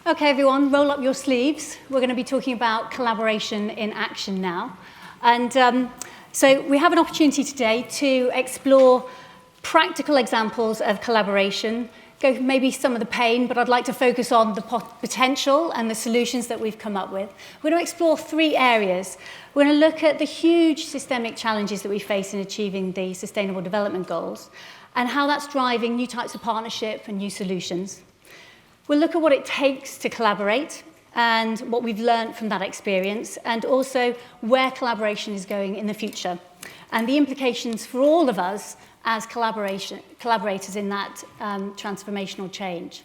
Okay, everyone, roll up your sleeves. We're going to be talking about collaboration in action now. And so we have an opportunity today to explore practical examples of collaboration, go maybe some of the pain, but I'd like to focus on the potential and the solutions that we've come up with. We're going to explore 3 areas. We're going to look at the huge systemic challenges that we face in achieving the Sustainable Development Goals and how that's driving new types of partnership and new solutions. We'll look at what it takes to collaborate and what we've learned from that experience, and also where collaboration is going in the future, and the implications for all of us as collaborators in that transformational change.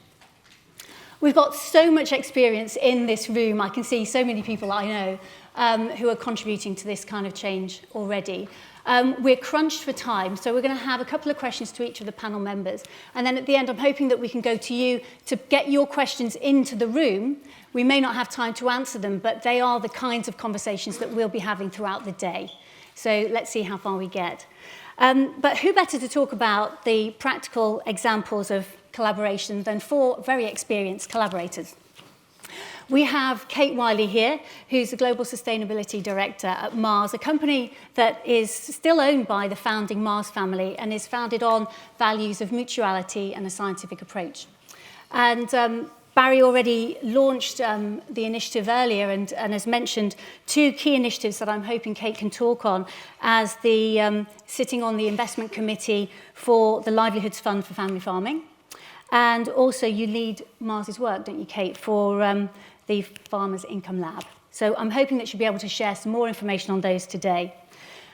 We've got so much experience in this room. I can see so many people I know who are contributing to this kind of change already. We're crunched for time, so we're going to have a couple of questions to each of the panel members. And then at the end, I'm hoping that we can go to you to get your questions into the room. We may not have time to answer them, but they are the kinds of conversations that we'll be having throughout the day. So let's see how far we get. But who better to talk about the practical examples of collaboration than 4 very experienced collaborators. We have Kate Wylie here, who's the Global Sustainability Director at Mars, a company that is still owned by the founding Mars family and is founded on values of mutuality and a scientific approach. And Barry already launched the initiative earlier and has mentioned 2 key initiatives that I'm hoping Kate can talk on as the sitting on the investment committee for the Livelihoods Fund for Family Farming. And also you lead Mars's work, don't you, Kate, for the Farmers Income Lab. So I'm hoping that she'll be able to share some more information on those today.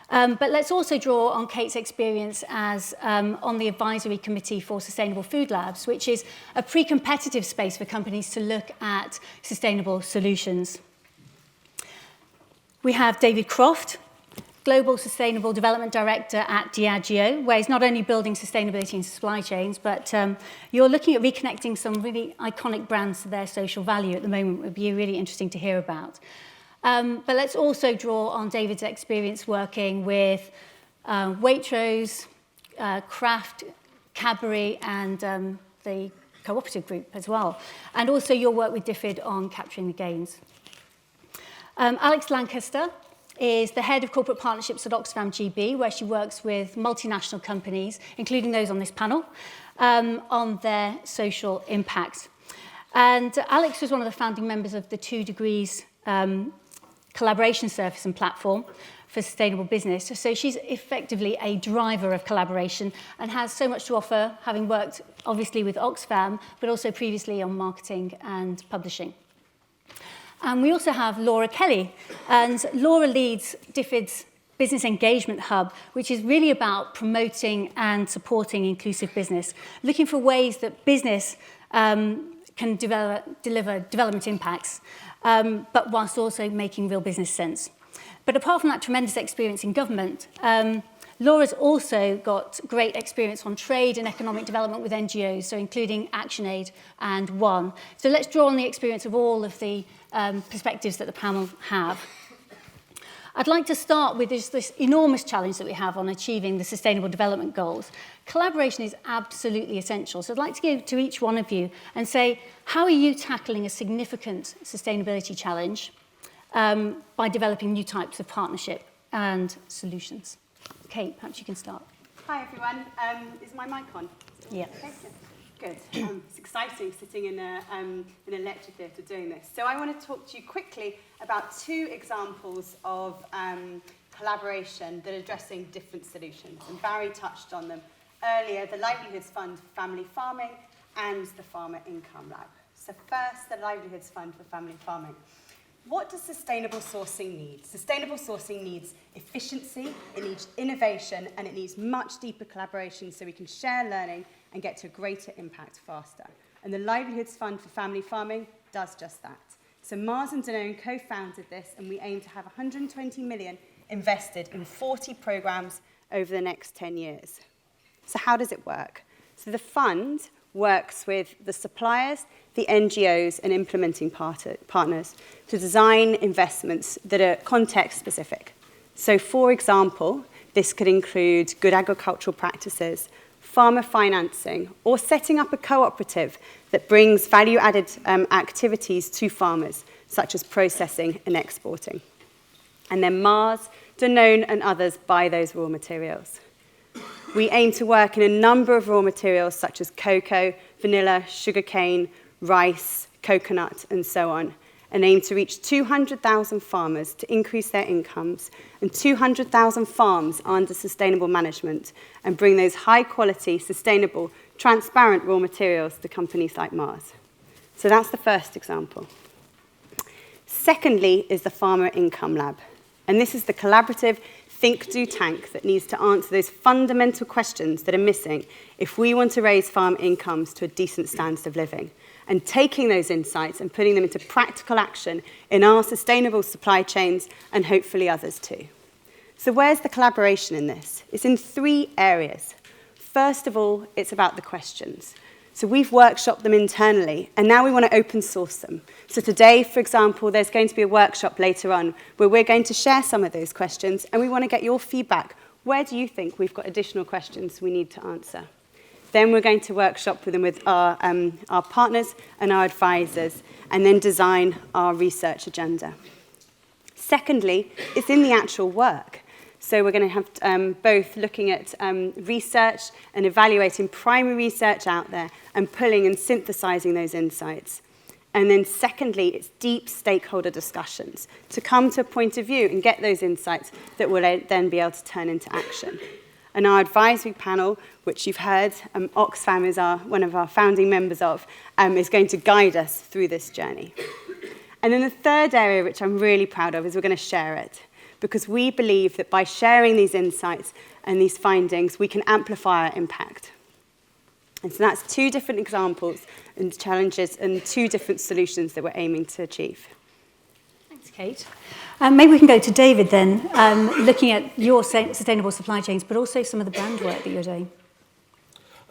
But let's also draw on Kate's experience as on the advisory committee for Sustainable Food Labs, which is a pre-competitive space for companies to look at sustainable solutions. We have David Croft, Global Sustainable Development Director at Diageo, where he's not only building sustainability in supply chains, but you're looking at reconnecting some really iconic brands to their social value at the moment. It would be really interesting to hear about. But let's also draw on David's experience working with Waitrose, Croft, Cadbury, and the cooperative group as well. And also your work with DFID on capturing the gains. Alex Lankester is the head of corporate partnerships at Oxfam GB, where she works with multinational companies, including those on this panel, on their social impacts. And Alex was one of the founding members of the 2 Degrees collaboration service and platform for sustainable business. So she's effectively a driver of collaboration and has so much to offer, having worked obviously with Oxfam, but also previously on marketing and publishing. And we also have Laura Kelly, and Laura leads DFID's Business Engagement Hub, which is really about promoting and supporting inclusive business, looking for ways that business can deliver development impacts, but whilst also making real business sense. But apart from that tremendous experience in government, Laura's also got great experience on trade and economic development with NGOs, so including ActionAid and One. So let's draw on the experience of all of the perspectives that the panel have. I'd like to start with this enormous challenge that we have on achieving the Sustainable Development Goals. Collaboration is absolutely essential. So I'd like to go to each one of you and say, how are you tackling a significant sustainability challenge by developing new types of partnership and solutions? Kate, perhaps you can start. Hi, everyone. Is my mic on? Yeah. Okay, good. It's exciting sitting in a lecture theatre doing this. So I want to talk to you quickly about 2 examples of collaboration that are addressing different solutions. And Barry touched on them earlier, the Livelihoods Fund for Family Farming and the Farmer Income Lab. So first, the Livelihoods Fund for Family Farming. What does sustainable sourcing need? Sustainable sourcing needs efficiency, it needs innovation, and it needs much deeper collaboration so we can share learning and get to a greater impact faster. And the Livelihoods Fund for Family Farming does just that. So Mars and Danone co-founded this, and we aim to have 120 million invested in 40 programs over the next 10 years. So how does it work? So the fund works with the suppliers, the NGOs, and implementing partners to design investments that are context-specific. So, for example, this could include good agricultural practices, farmer financing, or setting up a cooperative that brings value-added activities to farmers, such as processing and exporting. And then Mars, Danone and others buy those raw materials. We aim to work in a number of raw materials such as cocoa, vanilla, sugarcane, rice, coconut, and so on, and aim to reach 200,000 farmers to increase their incomes and 200,000 farms under sustainable management and bring those high-quality, sustainable, transparent raw materials to companies like Mars. So that's the first example. Secondly is the Farmer Income Lab. And this is the collaborative think, do, tank that needs to answer those fundamental questions that are missing if we want to raise farm incomes to a decent standard of living. And taking those insights and putting them into practical action in our sustainable supply chains and hopefully others too. So where's the collaboration in this? It's in 3 areas. First of all, it's about the questions. So we've workshopped them internally, and now we want to open source them. So today, for example, there's going to be a workshop later on where we're going to share some of those questions, and we want to get your feedback. Where do you think we've got additional questions we need to answer? Then we're going to workshop with them with our partners and our advisors, and then design our research agenda. Secondly, it's in the actual work. So we're going to have both looking at research and evaluating primary research out there and pulling and synthesizing those insights. And then secondly, it's deep stakeholder discussions to come to a point of view and get those insights that will then be able to turn into action. And our advisory panel, which you've heard, Oxfam is one of our founding members of, is going to guide us through this journey. And then the third area, which I'm really proud of, is we're going to share it. Because we believe that by sharing these insights and these findings, we can amplify our impact. And so that's 2 different examples and challenges and 2 different solutions that we're aiming to achieve. Thanks, Kate. Maybe we can go to David then, looking at your sustainable supply chains, but also some of the brand work that you're doing.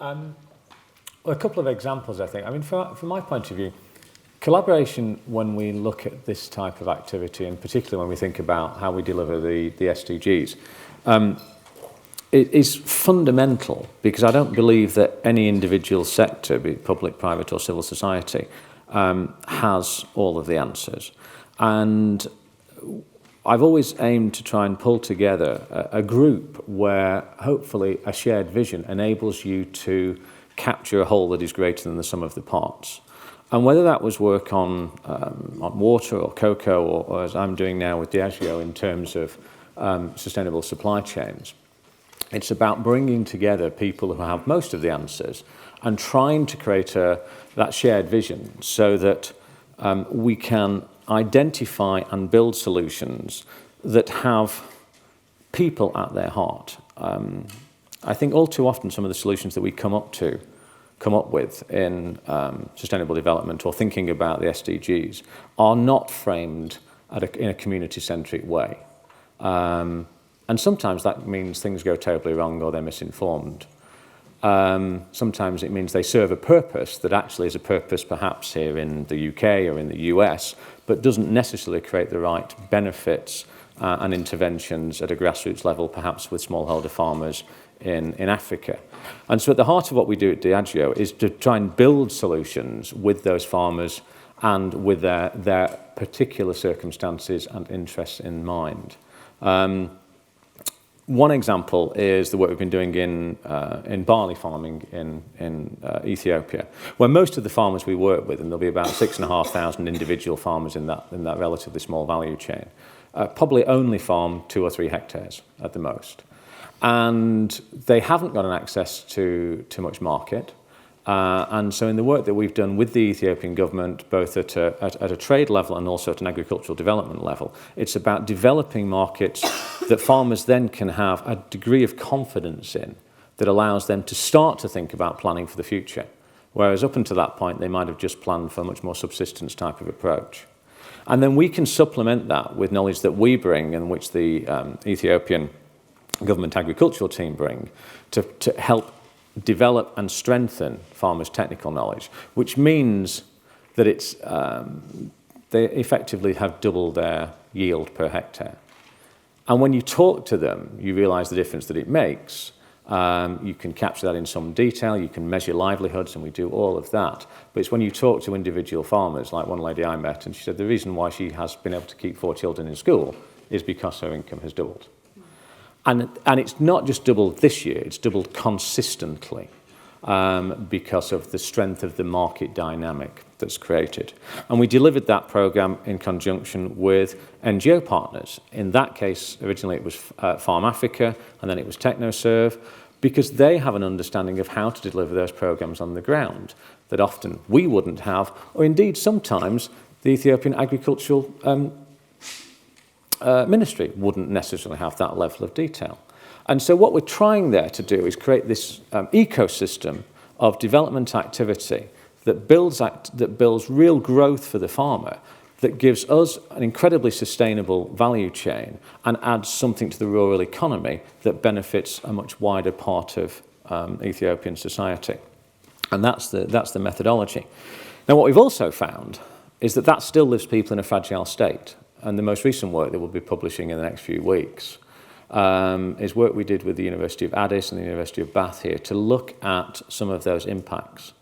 Well, a couple of examples, I think. I mean, from my point of view, collaboration, when we look at this type of activity, and particularly when we think about how we deliver the SDGs, it is fundamental, because I don't believe that any individual sector, be it public, private or civil society, has all of the answers. And I've always aimed to try and pull together a group where hopefully a shared vision enables you to capture a whole that is greater than the sum of the parts. And whether that was work on water or cocoa, or as I'm doing now with Diageo in terms of sustainable supply chains, it's about bringing together people who have most of the answers and trying to create that shared vision so that we can identify and build solutions that have people at their heart. I think all too often some of the solutions that we come up with in sustainable development or thinking about the SDGs are not framed in a community-centric way. And sometimes that means things go terribly wrong or they're misinformed. Sometimes it means they serve a purpose that actually is a purpose perhaps here in the UK or in the US, but doesn't necessarily create the right benefits and interventions at a grassroots level, perhaps with smallholder farmers in Africa. And so at the heart of what we do at Diageo is to try and build solutions with those farmers and with their particular circumstances and interests in mind. One example is the work we've been doing in barley farming in Ethiopia, where most of the farmers we work with, and there'll be about 6,500 individual farmers in that relatively small value chain, probably only farm 2 or 3 hectares at the most. And they haven't got an access to much market. And so in the work that we've done with the Ethiopian government, both at a trade level and also at an agricultural development level, it's about developing markets that farmers then can have a degree of confidence in that allows them to start to think about planning for the future. Whereas up until that point, they might have just planned for a much more subsistence type of approach. And then we can supplement that with knowledge that we bring and which the Ethiopian government agricultural team bring to help develop and strengthen farmers' technical knowledge, which means that they effectively have doubled their yield per hectare. And when you talk to them, you realise the difference that it makes. You can capture that in some detail, you can measure livelihoods, and we do all of that. But it's when you talk to individual farmers, like one lady I met, and she said the reason why she has been able to keep 4 children in school is because her income has doubled. And it's not just doubled this year, it's doubled consistently because of the strength of the market dynamic that's created. And we delivered that programme in conjunction with NGO partners. In that case, originally it was Farm Africa, and then it was TechnoServe, because they have an understanding of how to deliver those programmes on the ground that often we wouldn't have, or indeed sometimes the Ethiopian Agricultural Ministry wouldn't necessarily have that level of detail. And so what we're trying there to do is create this ecosystem of development activity that builds real growth for the farmer, that gives us an incredibly sustainable value chain and adds something to the rural economy that benefits a much wider part of Ethiopian society. And that's the methodology. Now, what we've also found is that still leaves people in a fragile state. And the most recent work that we'll be publishing in the next few weeks is work we did with the University of Addis and the University of Bath here to look at some of those impacts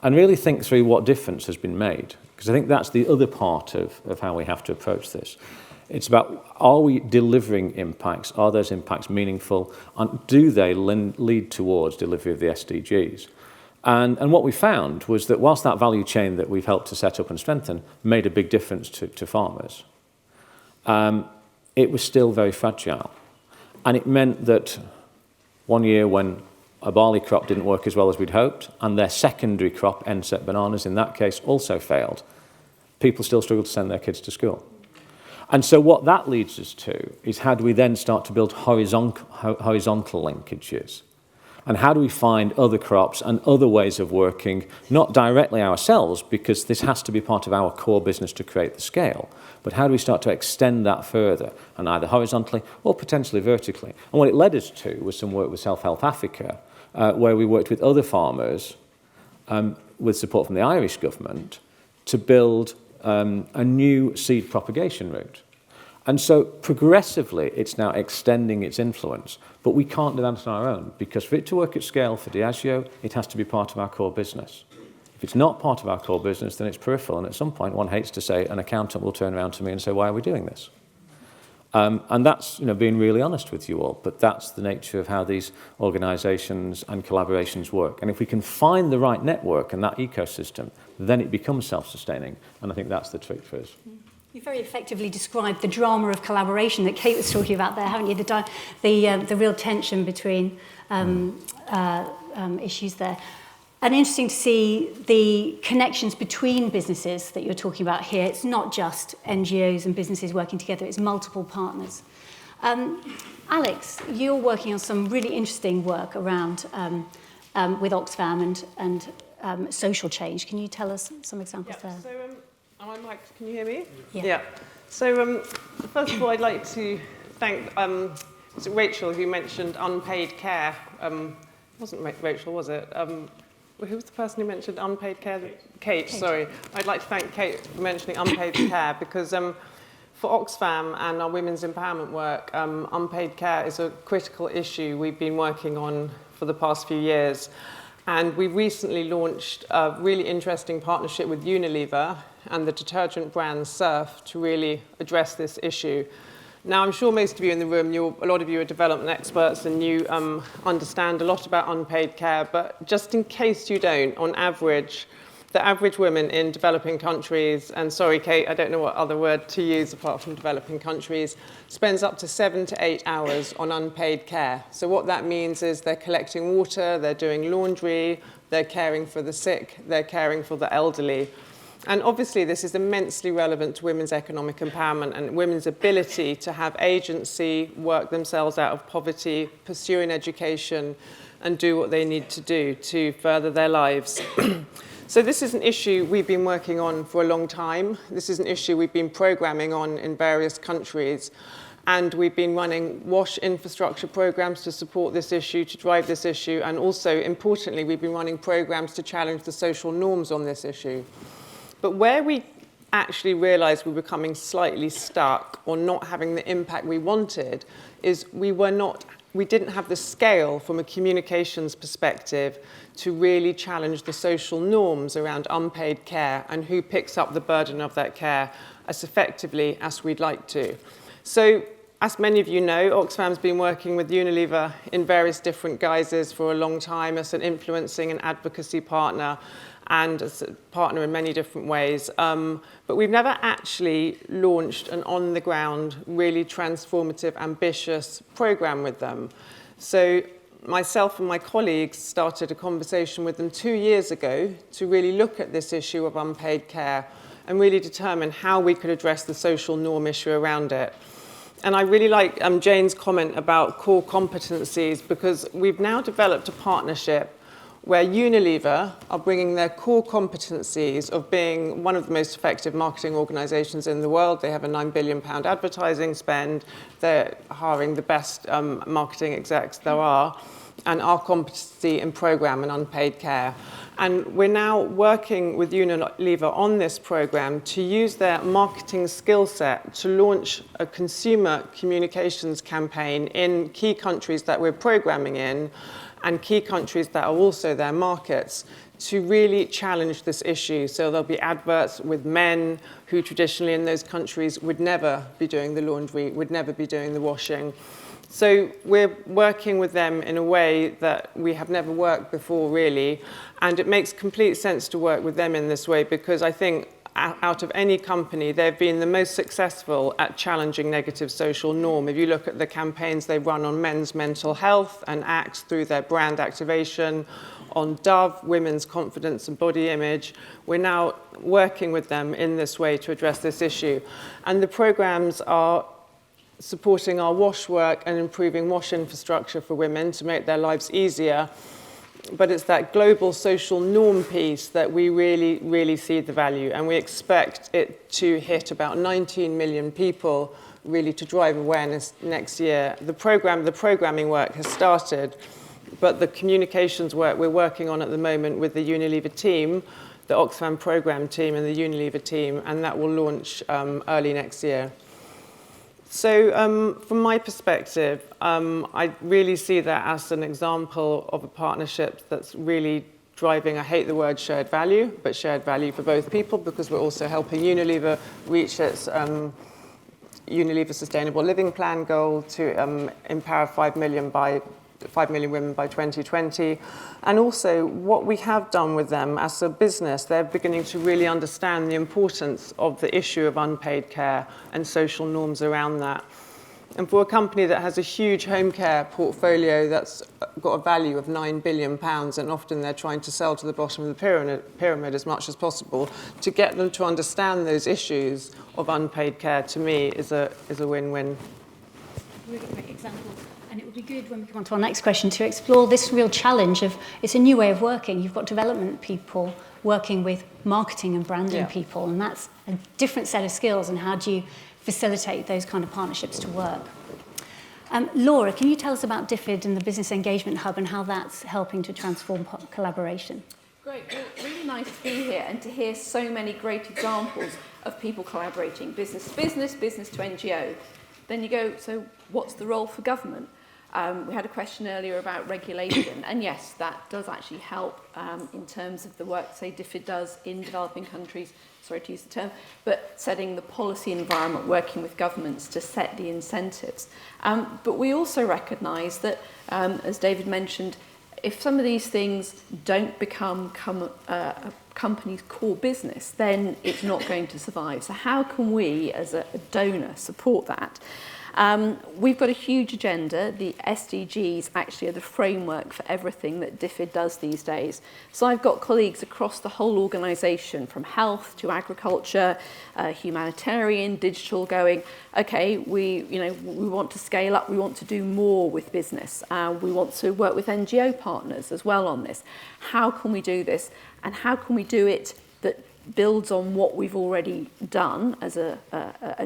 and really think through what difference has been made. Because I think that's the other part of how we have to approach this. It's about, are we delivering impacts? Are those impacts meaningful? And do they lead towards delivery of the SDGs? And what we found was that whilst that value chain that we've helped to set up and strengthen made a big difference to farmers, it was still very fragile. And it meant that one year when a barley crop didn't work as well as we'd hoped, and their secondary crop, NSET bananas in that case, also failed, people still struggled to send their kids to school. And so what that leads us to is how do we then start to build horizontal linkages? And how do we find other crops and other ways of working, not directly ourselves, because this has to be part of our core business to create the scale, but how do we start to extend that further, and either horizontally or potentially vertically? And what it led us to was some work with Self-Help Africa, where we worked with other farmers, with support from the Irish government, to build a new seed propagation route. And so progressively, it's now extending its influence. But we can't do that on our own, because for it to work at scale for Diageo, it has to be part of our core business. If it's not part of our core business, then it's peripheral. And at some point, one hates to say, an accountant will turn around to me and say, why are we doing this? And that's being really honest with you all. But that's the nature of how these organisations and collaborations work. And if we can find the right network and that ecosystem, then it becomes self-sustaining. And I think that's the trick for us. You very effectively described the drama of collaboration that Kate was talking about there, haven't you? The real tension between issues there. And interesting to see the connections between businesses that you're talking about here. It's not just NGOs and businesses working together, it's multiple partners. Alex, you're working on some really interesting work around with Oxfam and social change. Can you tell us some examples there? So, am I mic'd? Can you hear me? Yeah. So, first of all, I'd like to thank was it Rachael who mentioned unpaid care. Wasn't Rachael, was it? Who was the person who mentioned unpaid care? Kate, sorry. I'd like to thank Kate for mentioning unpaid care, because for Oxfam and our women's empowerment work, unpaid care is a critical issue we've been working on for the past few years. And we recently launched a really interesting partnership with Unilever and the detergent brand Surf to really address this issue. Now, I'm sure most of you in the room, a lot of you are development experts and you understand a lot about unpaid care, but just in case you don't, on average, the average woman in developing countries, and sorry, Kate, I don't know what other word to use apart from developing countries, spends up to 7 to 8 hours on unpaid care. So what that means is they're collecting water, they're doing laundry, they're caring for the sick, they're caring for the elderly. And obviously, this is immensely relevant to women's economic empowerment and women's ability to have agency, work themselves out of poverty, pursue an education, and do what they need to do to further their lives. So this is an issue we've been working on for a long time. This is an issue we've been programming on in various countries. And we've been running WASH infrastructure programs to support this issue, to drive this issue. And also, importantly, we've been running programs to challenge the social norms on this issue. But where we actually realized we were becoming slightly stuck or not having the impact we wanted is we were not we didn't have the scale from a communications perspective to really challenge the social norms around unpaid care and who picks up the burden of that care as effectively as we'd like to. So, as many of you know, Oxfam's been working with Unilever in various different guises for a long time as an influencing and advocacy partner and as a partner in many different ways. But we've never actually launched an on-the-ground, really transformative, ambitious program with them. So myself and my colleagues started a conversation with them 2 years ago to really look at this issue of unpaid care and really determine how we could address the social norm issue around it. And I really like Jane's comment about core competencies, because we've now developed a partnership where Unilever are bringing their core competencies of being one of the most effective marketing organisations in the world. They have a £9 billion advertising spend. They're hiring the best marketing execs there are, and our competency in programme and unpaid care. And we're now working with Unilever on this programme to use their marketing skill set to launch a consumer communications campaign in key countries that we're programming in and key countries that are also their markets to really challenge this issue. So there'll be adverts with men who traditionally in those countries would never be doing the laundry, would never be doing the washing. So we're working with them in a way that we have never worked before, really. And it makes complete sense to work with them in this way, because I think out of any company, they've been the most successful at challenging negative social norm. If you look at the campaigns they run on men's mental health and Axe through their brand activation, on Dove, women's confidence and body image, we're now working with them in this way to address this issue. And the programs are supporting our wash work and improving wash infrastructure for women to make their lives easier. But it's that global social norm piece that we really, really see the value. And we expect it to hit about 19 million people, really, to drive awareness next year. The programming work has started, but the communications work we're working on at the moment with the Unilever team, the Oxfam programme team and the Unilever team, and that will launch early next year. So from my perspective, I really see that as an example of a partnership that's really driving, I hate the word shared value, but shared value for both people, because we're also helping Unilever reach its Unilever Sustainable Living Plan goal to empower 5 million women by 2020. And also what we have done with them as a business, they're beginning to really understand the importance of the issue of unpaid care and social norms around that. And for a company that has a huge home care portfolio that's got a value of £9 billion, and often they're trying to sell to the bottom of the pyramid as much as possible, to get them to understand those issues of unpaid care, to me, is a win-win. Really great example. And it would be good when we come on to our next question to explore this real challenge of, it's a new way of working. You've got development people working with marketing and branding people, and that's a different set of skills, and how do you facilitate those kind of partnerships to work? Laura, can you tell us about DFID and the Business Engagement Hub and how that's helping to transform collaboration? Great. Well, really nice to be here and to hear so many great examples of people collaborating, business to business, business to NGO. Then you go, so what's the role for government? We had a question earlier about regulation, and yes, that does actually help in terms of the work, say, DFID does in developing countries, sorry to use the term, but setting the policy environment, working with governments to set the incentives. But we also recognise that, as David mentioned, if some of these things don't become a company's core business, then it's not going to survive. So how can we, as a donor, support that? We've got a huge agenda. The SDGs actually are the framework for everything that DFID does these days. So I've got colleagues across the whole organisation, from health to agriculture, humanitarian, digital, going, okay, we want to scale up, we want to do more with business. We want to work with NGO partners as well on this. How can we do this? And how can we do it that builds on what we've already done as a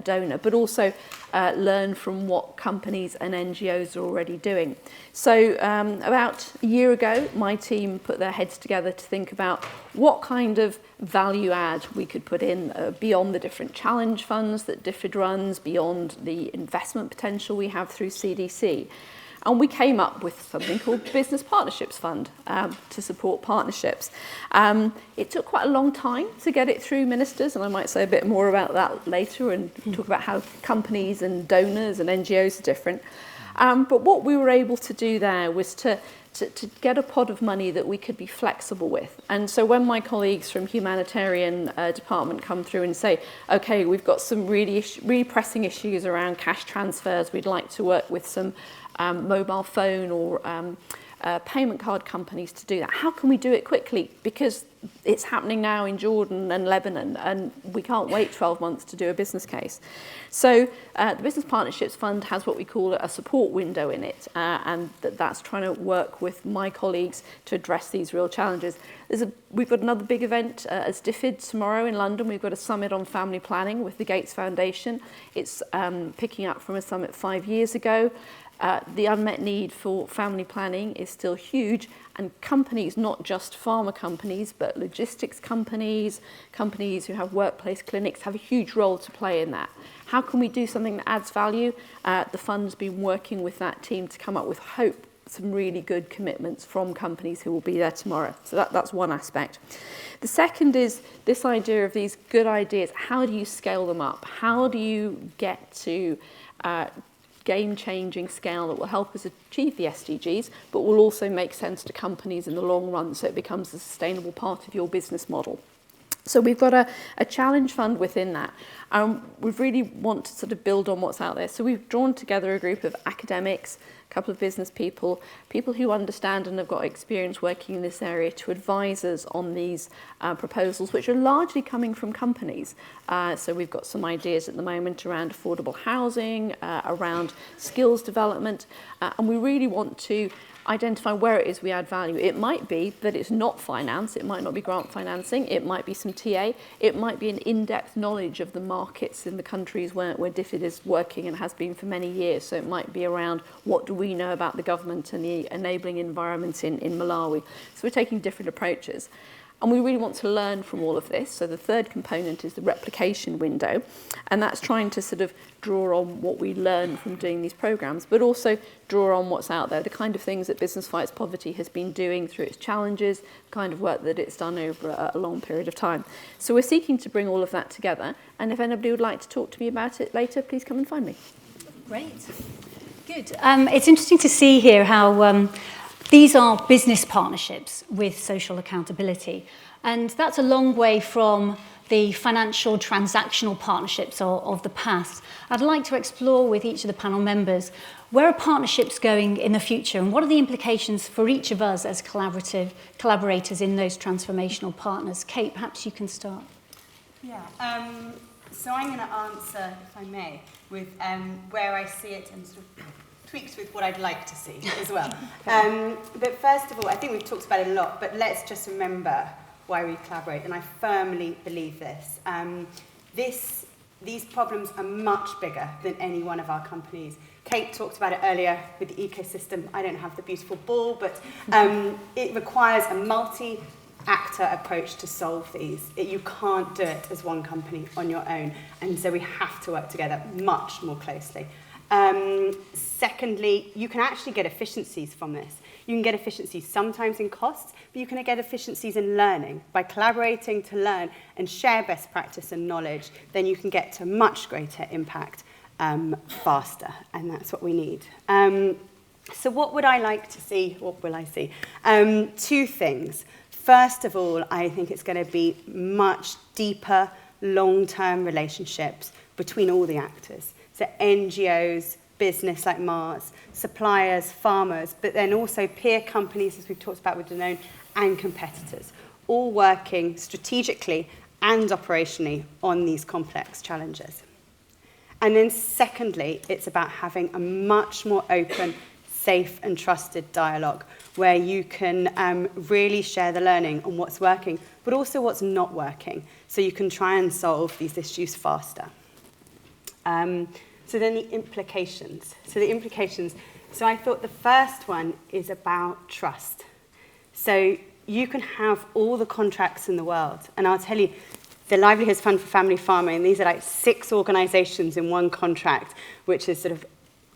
donor, but also learn from what companies and NGOs are already doing. So about a year ago, my team put their heads together to think about what kind of value add we could put in beyond the different challenge funds that DFID runs, beyond the investment potential we have through CDC. And we came up with something called Business Partnerships Fund to support partnerships. It took quite a long time to get it through ministers, and I might say a bit more about that later and talk about how companies and donors and NGOs are different. But what we were able to do there was to get a pot of money that we could be flexible with. And so when my colleagues from humanitarian department come through and say, okay, we've got some really pressing issues around cash transfers, we'd like to work with some mobile phone or payment card companies to do that. How can we do it quickly? Because it's happening now in Jordan and Lebanon, and we can't wait 12 months to do a business case. So the Business Partnerships Fund has what we call a support window in it, and that's trying to work with my colleagues to address these real challenges. We've got another big event as DFID tomorrow in London. We've got a summit on family planning with the Gates Foundation. It's picking up from a summit 5 years ago. The unmet need for family planning is still huge, and companies, not just pharma companies, but logistics companies, companies who have workplace clinics, have a huge role to play in that. How can we do something that adds value? The fund's been working with that team to come up with, hope, some really good commitments from companies who will be there tomorrow. So that's one aspect. The second is this idea of these good ideas. How do you scale them up? How do you get to game-changing scale that will help us achieve the SDGs, but will also make sense to companies in the long run, so it becomes a sustainable part of your business model? So we've got a challenge fund within that. We really want to sort of build on what's out there. So we've drawn together a group of academics, a couple of business people, people who understand and have got experience working in this area to advise us on these proposals, which are largely coming from companies. So we've got some ideas at the moment around affordable housing, around skills development, and we really want to identify where it is we add value. It might be that it's not finance, it might not be grant financing, it might be some TA, it might be an in-depth knowledge of the markets in the countries where DFID is working and has been for many years. So it might be around what do we know about the government and the enabling environment in Malawi. So we're taking different approaches. And we really want to learn from all of this. So the third component is the replication window. And that's trying to sort of draw on what we learn from doing these programs, but also draw on what's out there, the kind of things that Business Fights Poverty has been doing through its challenges, the kind of work that it's done over a long period of time. So we're seeking to bring all of that together. And if anybody would like to talk to me about it later, please come and find me. Great. Good. It's interesting to see here how these are business partnerships with social accountability. And that's a long way from the financial transactional partnerships of the past. I'd like to explore with each of the panel members, where are partnerships going in the future, and what are the implications for each of us as collaborators in those transformational partners? Kate, perhaps you can start. Yeah, so I'm going to answer, if I may, with where I see it and sort of tweaks with what I'd like to see as well. But first of all, I think we've talked about it a lot, but let's just remember why we collaborate, and I firmly believe this. These problems are much bigger than any one of our companies. Kate talked about it earlier with the ecosystem. I don't have the beautiful ball, but it requires a multi-actor approach to solve these. You can't do it as one company on your own, and so we have to work together much more closely. Secondly, you can actually get efficiencies from this. You can get efficiencies sometimes in costs, but you can get efficiencies in learning. By collaborating to learn and share best practice and knowledge, then you can get to much greater impact faster, and that's what we need. So what would I like to see? What will I see? Two things. First of all, I think it's going to be much deeper, long-term relationships between all the actors. So NGOs, business like Mars, suppliers, farmers, but then also peer companies, as we've talked about with Danone, and competitors, all working strategically and operationally on these complex challenges. And then secondly, it's about having a much more open, safe and trusted dialogue where you can really share the learning on what's working, but also what's not working, so you can try and solve these issues faster. So then the implications. So I thought the first one is about trust. So you can have all the contracts in the world, and I'll tell you, the Livelihoods Fund for Family Farming, these are like 6 organisations in one contract, which is sort of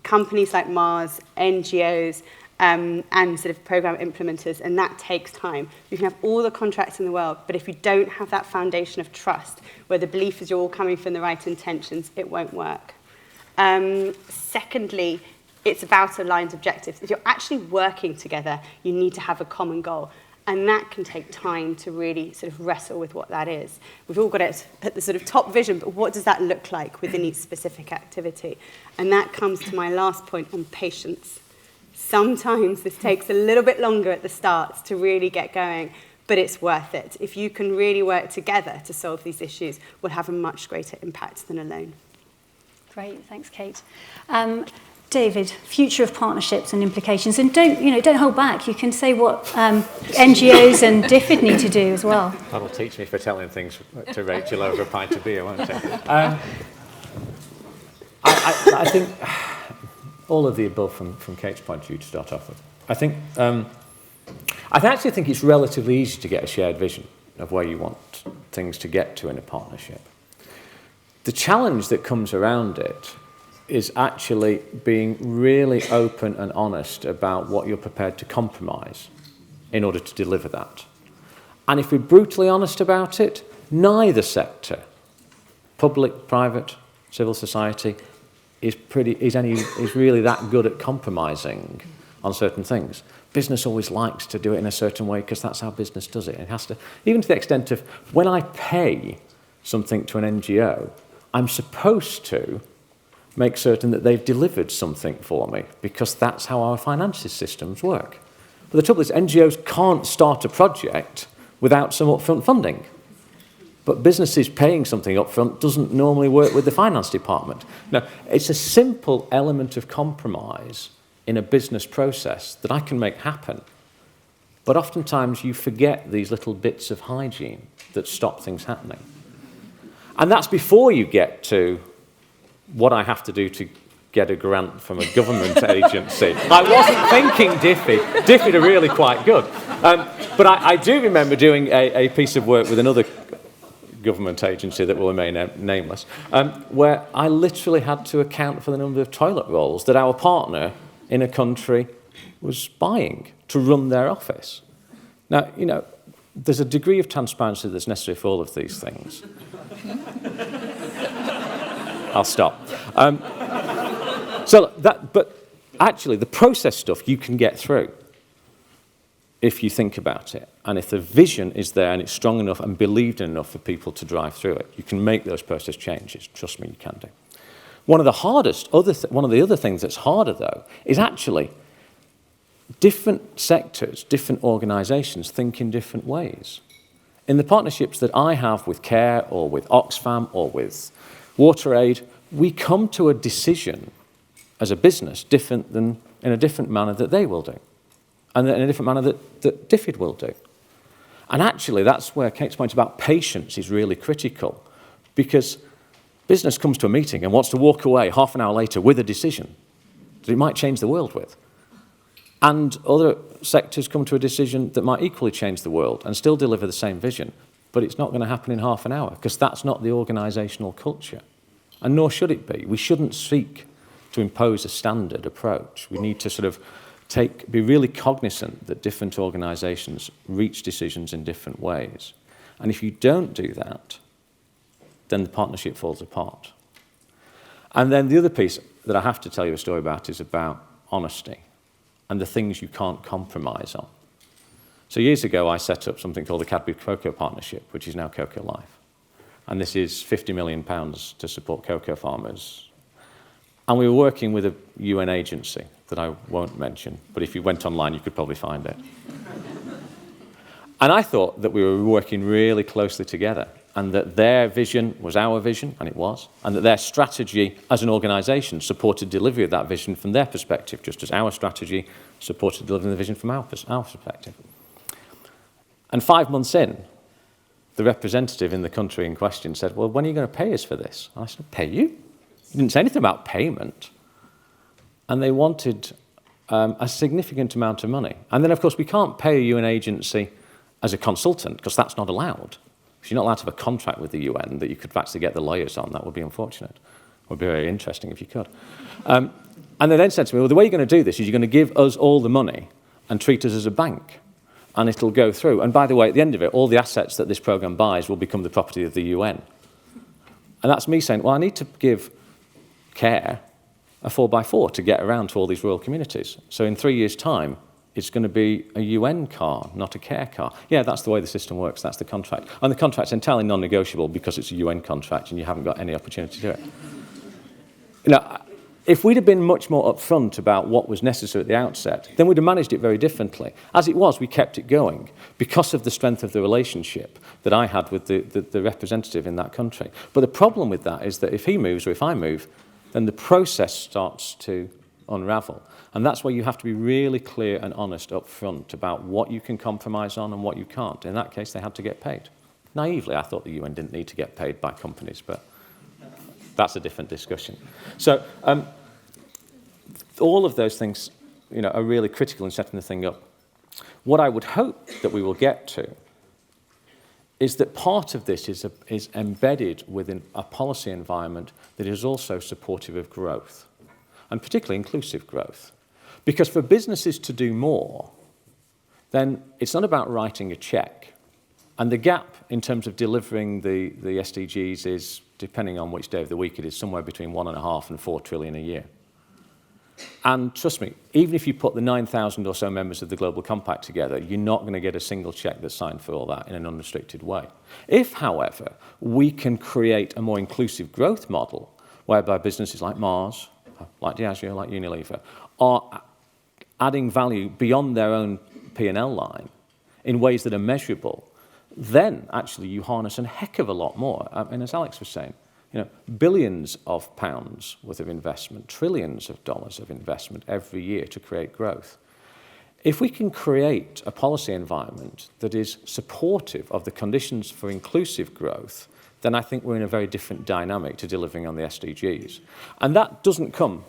companies like Mars, NGOs, and sort of program implementers, and that takes time. You can have all the contracts in the world, but if you don't have that foundation of trust, where the belief is you're all coming from the right intentions, it won't work. Secondly, it's about aligned objectives. If you're actually working together, you need to have a common goal. And that can take time to really sort of wrestle with what that is. We've all got it at the sort of top vision, but what does that look like within each specific activity? And that comes to my last point on patience. Sometimes this takes a little bit longer at the start to really get going, but it's worth it. If you can really work together to solve these issues, we'll have a much greater impact than alone. Great, thanks, Kate. David, future of partnerships and implications, and don't hold back. You can say what NGOs and DFID need to do as well. That'll teach me for telling things to Rachael over a pint of beer, won't it? I think all of the above from Kate's point of view to start off with. I actually think it's relatively easy to get a shared vision of where you want things to get to in a partnership. The challenge that comes around it is actually being really open and honest about what you're prepared to compromise in order to deliver that. And if we're brutally honest about it, neither sector, public, private, civil society, is really that good at compromising on certain things. Business always likes to do it in a certain way because that's how business does it. It has to, even to the extent of when I pay something to an NGO, I'm supposed to make certain that they've delivered something for me, because that's how our finances systems work. But the trouble is, NGOs can't start a project without some upfront funding. But businesses paying something upfront doesn't normally work with the finance department. Now, it's a simple element of compromise in a business process that I can make happen. But oftentimes you forget these little bits of hygiene that stop things happening. And that's before you get to what I have to do to get a grant from a government agency. I wasn't thinking DFID. DFID are really quite good. But I do remember doing a piece of work with another government agency that will remain nameless, where I literally had to account for the number of toilet rolls that our partner in a country was buying to run their office. Now, there's a degree of transparency that's necessary for all of these things. I'll stop. But actually, the process stuff you can get through if you think about it. And if the vision is there and it's strong enough and believed in enough for people to drive through it, you can make those process changes. Trust me, you can do. One of the other things that's harder, though, is actually different sectors, different organisations think in different ways. In the partnerships that I have with CARE or with Oxfam or with WaterAid, we come to a decision as a business different than in a different manner that they will do, and in a different manner that DFID will do. And actually, that's where Kate's point about patience is really critical, because business comes to a meeting and wants to walk away half an hour later with a decision that it might change the world with. And other sectors come to a decision that might equally change the world and still deliver the same vision, but it's not going to happen in half an hour, because that's not the organisational culture. And nor should it be. We shouldn't seek to impose a standard approach. We need to sort of be really cognizant that different organisations reach decisions in different ways. And if you don't do that, then the partnership falls apart. And then the other piece that I have to tell you a story about is about honesty and the things you can't compromise on. So years ago, I set up something called the Cadbury Cocoa Partnership, which is now Cocoa Life. And this is £50 million to support cocoa farmers. And we were working with a UN agency that I won't mention, but if you went online, you could probably find it. And I thought that we were working really closely together, and that their vision was our vision, and it was, and that their strategy as an organisation supported delivery of that vision from their perspective, just as our strategy supported delivering the vision from our perspective. And 5 months in, the representative in the country in question said, well, when are you going to pay us for this? And I said, pay you? You didn't say anything about payment. And they wanted a significant amount of money. And then, of course, we can't pay a UN agency as a consultant, because that's not allowed. Because you're not allowed to have a contract with the UN that you could actually get the lawyers on. That would be unfortunate. It would be very interesting if you could. And they then said to me, well, the way you're going to do this is you're going to give us all the money and treat us as a bank, and it'll go through. And by the way, at the end of it, all the assets that this program buys will become the property of the UN. And that's me saying, well, I need to give CARE a 4x4 to get around to all these rural communities. So in 3 years' time, it's going to be a UN car, not a CARE car. Yeah, that's the way the system works. That's the contract. And the contract's entirely non-negotiable because it's a UN contract and you haven't got any opportunity to do it. You know, if we'd have been much more upfront about what was necessary at the outset, then we'd have managed it very differently. As it was, we kept it going because of the strength of the relationship that I had with the representative in that country. But the problem with that is that if he moves or if I move, then the process starts to unravel. And that's where you have to be really clear and honest up front about what you can compromise on and what you can't. In that case, they had to get paid. Naively, I thought the UN didn't need to get paid by companies, but that's a different discussion. So all of those things, you know, are really critical in setting the thing up. What I would hope that we will get to is that part of this is embedded within a policy environment that is also supportive of growth, and particularly inclusive growth. Because for businesses to do more, then it's not about writing a check. And the gap in terms of delivering the SDGs is, depending on which day of the week it is, somewhere between 1.5 and 4 trillion a year. And trust me, even if you put the 9,000 or so members of the Global Compact together, you're not going to get a single check that's signed for all that in an unrestricted way. If, however, we can create a more inclusive growth model, whereby businesses like Mars, like Diageo, like Unilever, are adding value beyond their own P&L line in ways that are measurable, then actually you harness a heck of a lot more. And as Alex was saying, you know, billions of pounds worth of investment, trillions of dollars of investment every year to create growth. If we can create a policy environment that is supportive of the conditions for inclusive growth, then I think we're in a very different dynamic to delivering on the SDGs. And that doesn't come,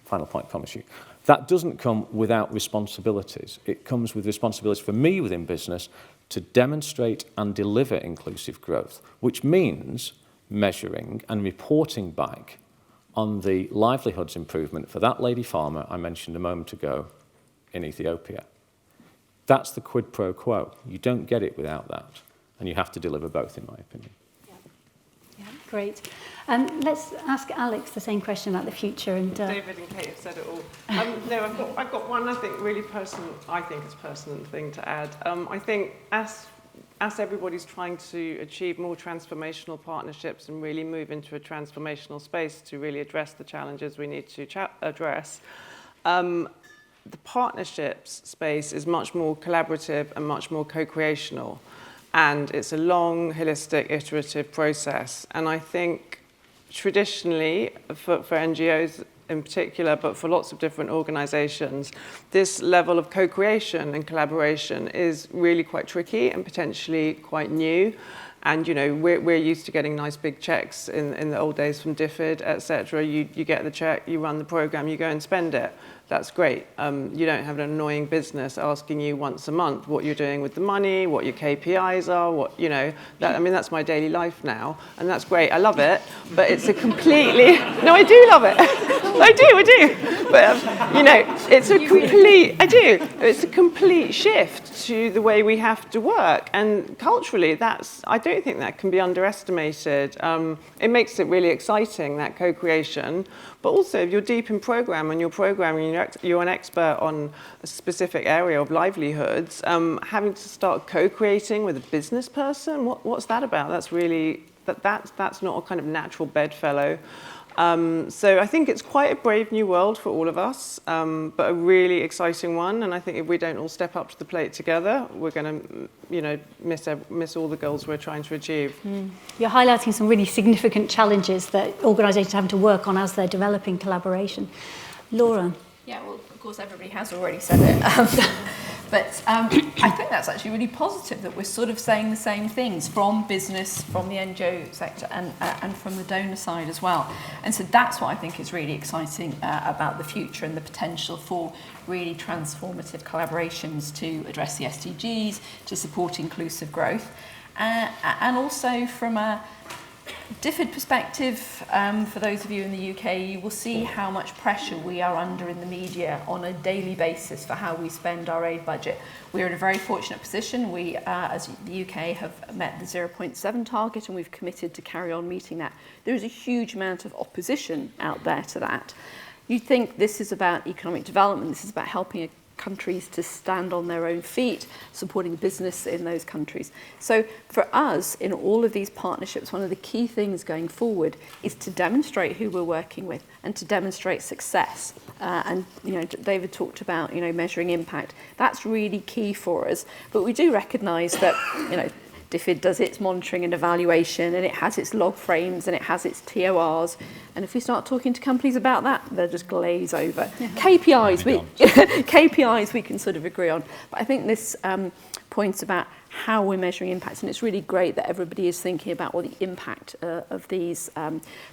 final point, promise you, that doesn't come without responsibilities. It comes with responsibilities for me within business to demonstrate and deliver inclusive growth, which means measuring and reporting back on the livelihoods improvement for that lady farmer I mentioned a moment ago in Ethiopia. That's the quid pro quo. You don't get it without that, and you have to deliver both, in my opinion. Yeah, great. Let's ask Alex the same question about the future. And David and Kate have said it all. No, I've got one, I think, really pertinent thing to add. I think as everybody's trying to achieve more transformational partnerships and really move into a transformational space to really address the challenges we need to address, the partnerships space is much more collaborative and much more co-creational. And it's a long, holistic, iterative process. And I think traditionally, for NGOs in particular, but for lots of different organizations, this level of co-creation and collaboration is really quite tricky and potentially quite new. And, you know, we're used to getting nice big checks in the old days from DFID, et cetera. You get the check, you run the program, you go and spend it. That's great. You don't have an annoying business asking you once a month what you're doing with the money, what your KPIs are, what, you know, that, I mean, that's my daily life now, and that's great. I love it, but it's a completely, no, I do love it. I do. But, you know, it's a complete, I do. It's a complete shift to the way we have to work. And culturally, I don't think that can be underestimated. It makes it really exciting, that co-creation. But also, if you're deep in program and you're programming, you're an expert on a specific area of livelihoods, having to start co-creating with a business person, what's that about? That's really, that's not a kind of natural bedfellow. So I think it's quite a brave new world for all of us, but a really exciting one. And I think if we don't all step up to the plate together, we're going to, you know, miss all the goals we're trying to achieve. You're highlighting some really significant challenges that organisations have to work on as they're developing collaboration. Laura? Yeah, well, of course, everybody has already said it. But I think that's actually really positive that we're sort of saying the same things from business, from the NGO sector, and from the donor side as well. And so that's what I think is really exciting about the future and the potential for really transformative collaborations to address the SDGs, to support inclusive growth. And also from a DFID perspective, for those of you in the UK, you will see how much pressure we are under in the media on a daily basis for how we spend our aid budget. We're in a very fortunate position. We, as the UK, have met the 0.7 target and we've committed to carry on meeting that. There is a huge amount of opposition out there to that. You think this is about economic development, this is about helping countries to stand on their own feet, supporting business in those countries. So for us, in all of these partnerships, one of the key things going forward is to demonstrate who we're working with and to demonstrate success. And David talked about measuring impact. That's really key for us. But we do recognise that DFID does its monitoring and evaluation, and it has its log frames and it has its TORs. And if we start talking to companies about that, they'll just glaze over. Yeah. KPIs we can sort of agree on. But I think this points about how we're measuring impacts, and it's really great that everybody is thinking about what the impact of these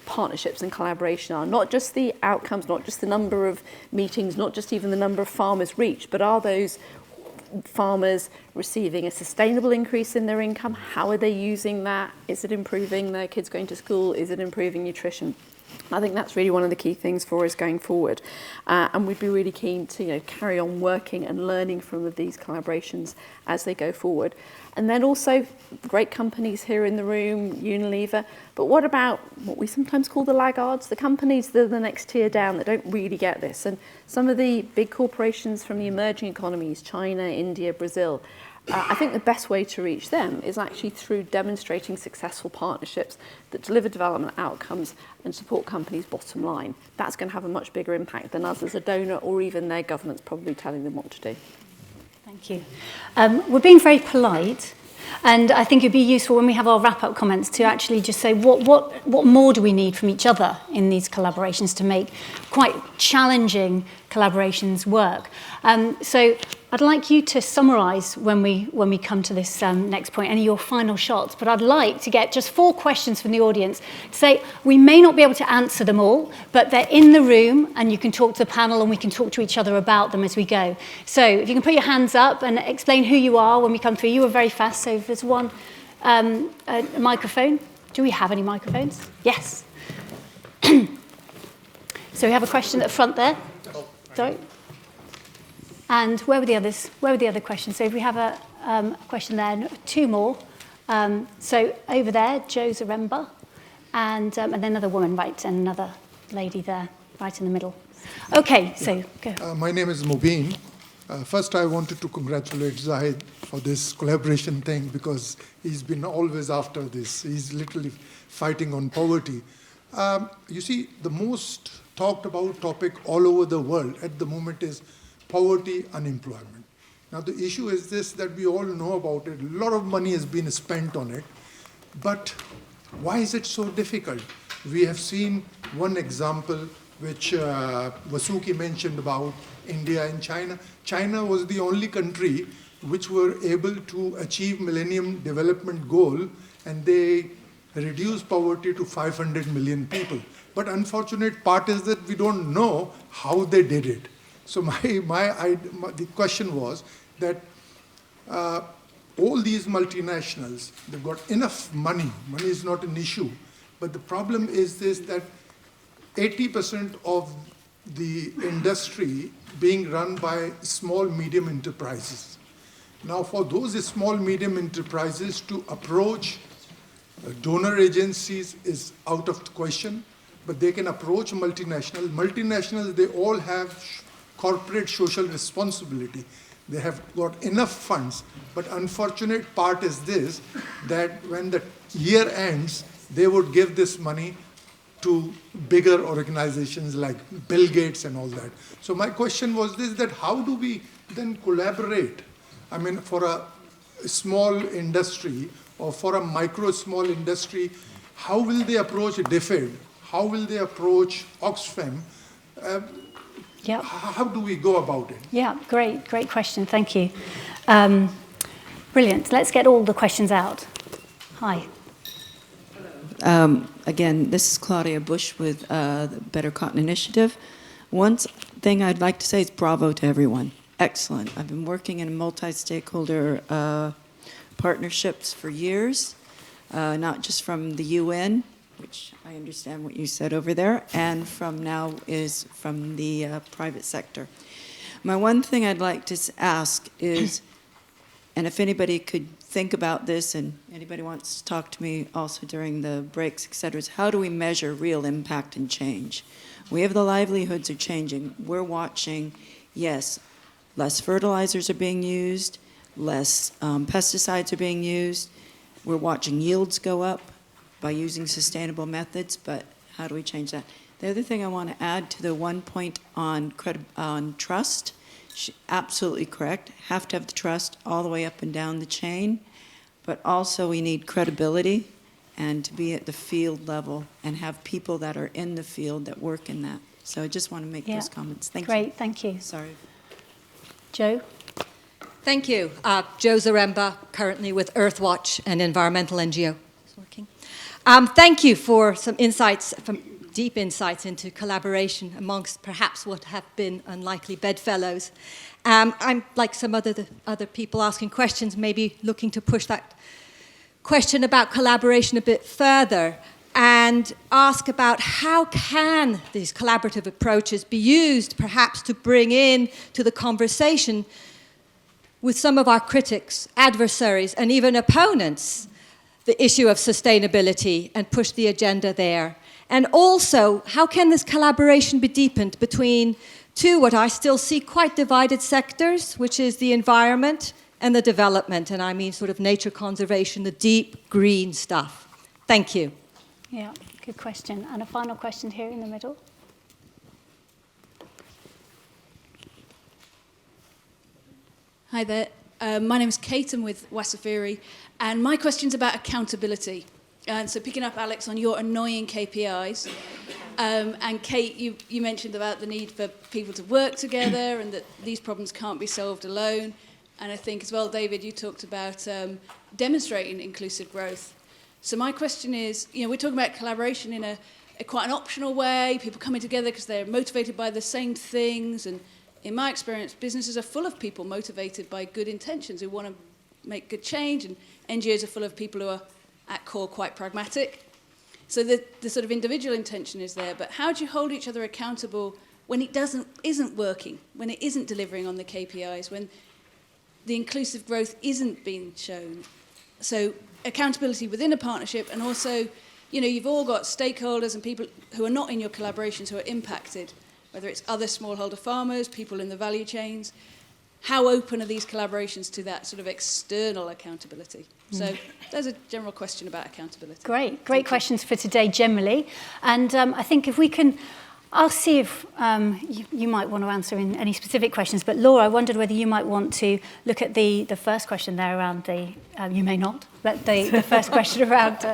partnerships and collaboration are. Not just the outcomes, not just the number of meetings, not just even the number of farmers reached, but are those farmers receiving a sustainable increase in their income? How are they using that? Is it improving their kids going to school? Is it improving nutrition? I think that's really one of the key things for us going forward. And we'd be really keen to carry on working and learning from these collaborations as they go forward. And then also great companies here in the room, Unilever. But what about what we sometimes call the laggards, the companies that are the next tier down that don't really get this? And some of the big corporations from the emerging economies, China, India, Brazil, I think the best way to reach them is actually through demonstrating successful partnerships that deliver development outcomes and support companies' bottom line. That's going to have a much bigger impact than us as a donor or even their governments probably telling them what to do. Thank you. We're being very polite, and I think it'd be useful when we have our wrap-up comments to actually just say what more do we need from each other in these collaborations to make quite challenging collaborations work. So I'd like you to summarise when we come to this next point, any of your final shots, but I'd like to get just 4 questions from the audience to say we may not be able to answer them all, but they're in the room and you can talk to the panel and we can talk to each other about them as we go. So if you can put your hands up and explain who you are when we come through. You were very fast, so if there's one a microphone. Do we have any microphones? Yes. So we have a question at the front there. Sorry. And where were the others? Where were the other questions? So if we have a question there, 2 more. So over there, Joe Zaremba, and then another woman, right, and another lady there, right in the middle. Okay, so go. My name is Mubin. First, I wanted to congratulate Zahid for this collaboration thing because he's been always after this. He's literally fighting on poverty. You see, the most talked about topic all over the world at the moment is poverty, unemployment. Now, the issue is this, that we all know about it. A lot of money has been spent on it. But why is it so difficult? We have seen one example which Vasuki mentioned about India and China. China was the only country which were able to achieve Millennium Development Goal, and they reduced poverty to 500 million people. But unfortunate part is that we don't know how they did it. So the question was that all these multinationals, they've got enough money. Money is not an issue. But the problem is this, that 80% of the industry being run by small, medium enterprises. Now, for those small, medium enterprises to approach donor agencies is out of the question, but they can approach multinationals. Multinationals, they all have corporate social responsibility. They have got enough funds, but unfortunate part is this, that when the year ends, they would give this money to bigger organizations like Bill Gates and all that. So my question was this, that how do we then collaborate? I mean, for a small industry or for a small industry, how will they approach DFID? How will they approach Oxfam? Yeah. How do we go about it? Yeah, great question. Thank you. Brilliant. Let's get all the questions out. Hi. Again, this is Claudia Bush with the Better Cotton Initiative. One thing I'd like to say is bravo to everyone. Excellent. I've been working in multi-stakeholder partnerships for years, not just from the UN, which I understand what you said over there, and from now is from the private sector. My one thing I'd like to ask is, and if anybody could think about this, and anybody wants to talk to me also during the breaks, et cetera, is how do we measure real impact and change? We have the livelihoods are changing. We're watching, yes, less fertilizers are being used, less pesticides are being used. We're watching yields go up by using sustainable methods, but how do we change that? The other thing I want to add to the one point on trust, absolutely correct. Have to have the trust all the way up and down the chain, but also we need credibility and to be at the field level and have people that are in the field that work in that. So I just want to make those comments. Thank you. Great, thank you. Sorry. Joe? Thank you. Jo Zaremba, currently with Earthwatch, an environmental NGO. It's working. Thank you for some insights, deep insights into collaboration amongst perhaps what have been unlikely bedfellows. I'm like some other people asking questions, maybe looking to push that question about collaboration a bit further and ask about how can these collaborative approaches be used perhaps to bring in to the conversation with some of our critics, adversaries, and even opponents, the issue of sustainability and push the agenda there. And also, how can this collaboration be deepened between two, what I still see quite divided sectors, which is the environment and the development, and I mean sort of nature conservation, the deep green stuff. Thank you. Yeah, good question. And a final question here in the middle. Hi there. My name is Kate. I'm with Wasafiri, and my question's about accountability. And so picking up, Alex, on your annoying KPIs, and Kate, you mentioned about the need for people to work together and that these problems can't be solved alone. And I think as well, David, you talked about demonstrating inclusive growth. So my question is, we're talking about collaboration in a quite an optional way, people coming together because they're motivated by the same things. And in my experience, businesses are full of people motivated by good intentions who want to make good change, and NGOs are full of people who are at core quite pragmatic. So the sort of individual intention is there, but how do you hold each other accountable when it isn't working, when it isn't delivering on the KPIs, when the inclusive growth isn't being shown? So accountability within a partnership, and also, you've all got stakeholders and people who are not in your collaborations who are impacted, whether it's other smallholder farmers, people in the value chains. How open are these collaborations to that sort of external accountability? So there's a general question about accountability. Great questions for today generally. And I think if we can, I'll see if you might want to answer in any specific questions, but Laura, I wondered whether you might want to look at the first question there around the, you may not, but the first question around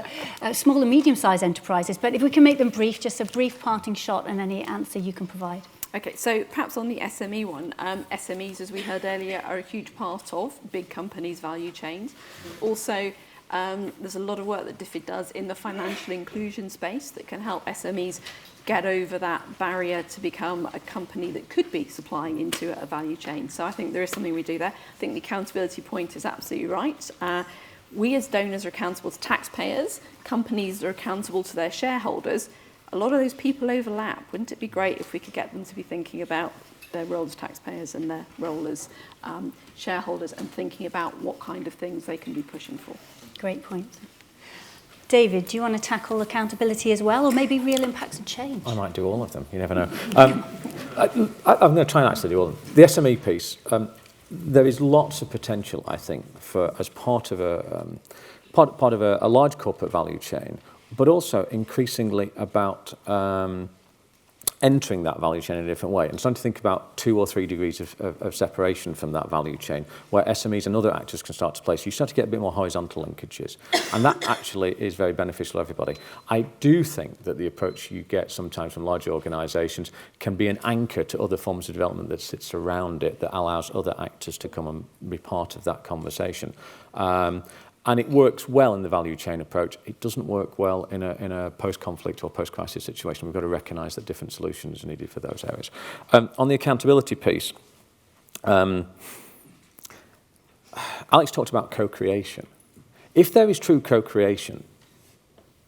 small and medium-sized enterprises. But if we can make them brief, just a brief parting shot and any answer you can provide. Okay, so perhaps on the SME one, SMEs, as we heard earlier, are a huge part of big companies' value chains. Also, there's a lot of work that DFID does in the financial inclusion space that can help SMEs get over that barrier to become a company that could be supplying into a value chain. So I think there is something we do there. I think the accountability point is absolutely right. We as donors are accountable to taxpayers. Companies are accountable to their shareholders. A lot of those people overlap. Wouldn't it be great if we could get them to be thinking about their role as taxpayers and their role as shareholders and thinking about what kind of things they can be pushing for? Great point. David, do you want to tackle accountability as well, or maybe real impacts and change? I might do all of them. You never know. I'm going to try and actually do all of them. The SME piece, there is lots of potential, I think, for as part of a large corporate value chain, but also increasingly about entering that value chain in a different way and starting to think about 2 or 3 degrees of separation from that value chain, where SMEs and other actors can start to play. So you start to get a bit more horizontal linkages, and that actually is very beneficial to everybody. I do think that the approach you get sometimes from larger organisations can be an anchor to other forms of development that sits around it, that allows other actors to come and be part of that conversation. And it works well in the value chain approach. It doesn't work well in a post-conflict or post-crisis situation. We've got to recognise that different solutions are needed for those areas. On the accountability piece, Alex talked about co-creation. If there is true co-creation,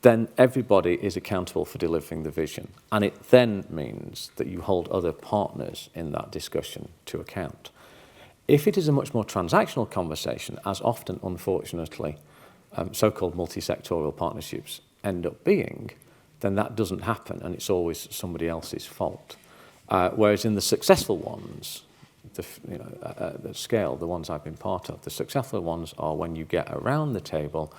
then everybody is accountable for delivering the vision. And it then means that you hold other partners in that discussion to account. If it is a much more transactional conversation, as often, unfortunately, so-called multi-sectoral partnerships end up being, then that doesn't happen, and it's always somebody else's fault. Whereas in the successful ones, the scale, the ones I've been part of, the successful ones are when you get around the table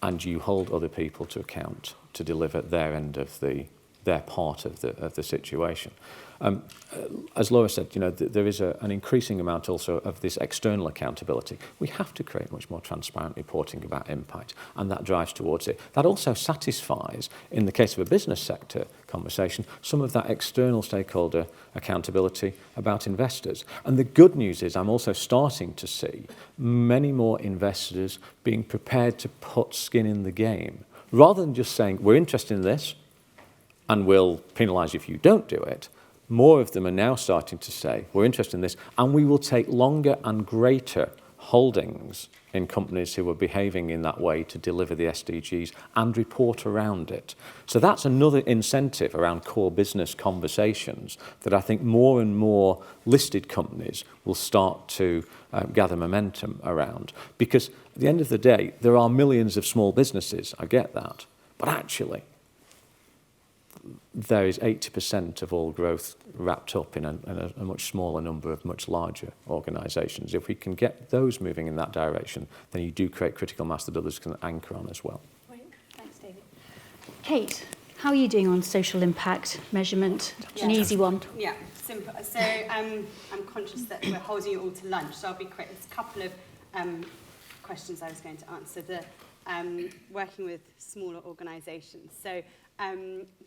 and you hold other people to account to deliver their end of their part of the situation. As Laura said, there is an increasing amount also of this external accountability. We have to create much more transparent reporting about impact, and that drives towards it. That also satisfies, in the case of a business sector conversation, some of that external stakeholder accountability about investors. And the good news is I'm also starting to see many more investors being prepared to put skin in the game, rather than just saying, we're interested in this, and we'll penalise you if you don't do it. More of them are now starting to say, we're interested in this, and we will take longer and greater holdings in companies who are behaving in that way to deliver the SDGs and report around it. So that's another incentive around core business conversations that I think more and more listed companies will start to gather momentum around. Because at the end of the day, there are millions of small businesses, I get that, but actually, there is 80% of all growth wrapped up in a much smaller number of much larger organisations. If we can get those moving in that direction, then you do create critical mass that others can anchor on as well. Great. Thanks, David. Kate, how are you doing on social impact measurement? An easy one. Yeah, simple. So I'm conscious that we're holding you all to lunch, so I'll be quick. There's a couple of questions I was going to answer. Working with smaller organisations. So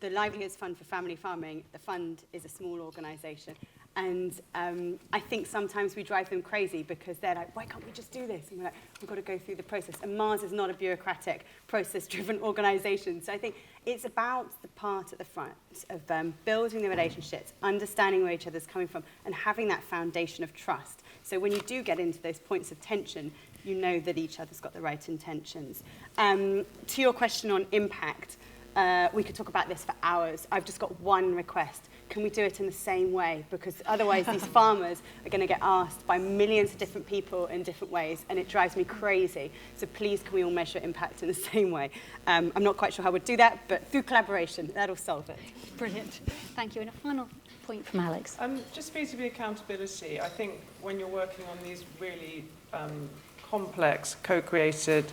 the Livelihoods Fund for Family Farming, the fund is a small organisation. And I think sometimes we drive them crazy because they're like, why can't we just do this? And we're like, we've got to go through the process. And Mars is not a bureaucratic, process-driven organisation. So I think it's about the part at the front of building the relationships, understanding where each other's coming from, and having that foundation of trust. So when you do get into those points of tension, you know that each other's got the right intentions. To your question on impact, we could talk about this for hours. I've just got one request. Can we do it in the same way? Because otherwise these farmers are going to get asked by millions of different people in different ways, and it drives me crazy. So please, can we all measure impact in the same way? I'm not quite sure how we'd do that, but through collaboration, that'll solve it. Brilliant. Thank you. And a final point from Alex. Just vis-a-vis accountability, I think when you're working on these really complex, co-created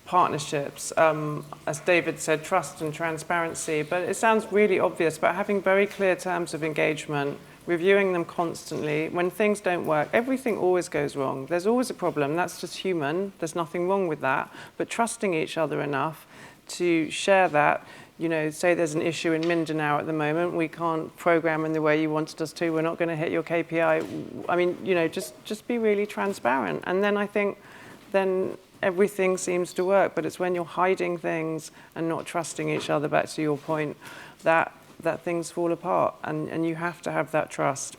partnerships, as David said, trust and transparency, but it sounds really obvious, but having very clear terms of engagement, reviewing them constantly. When things don't work, everything always goes wrong. There's always a problem. That's just human. There's nothing wrong with that. But trusting each other enough to share that, say there's an issue in Mindanao at the moment, we can't program in the way you wanted us to, we're not going to hit your KPI. I mean, just be really transparent. And then I think then everything seems to work, but it's when you're hiding things and not trusting each other, back to your point, that things fall apart, and you have to have that trust.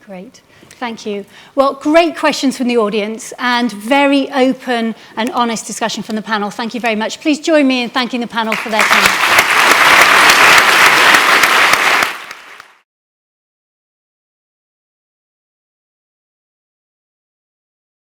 Great, thank you. Well, great questions from the audience and very open and honest discussion from the panel. Thank you very much. Please join me in thanking the panel for their time.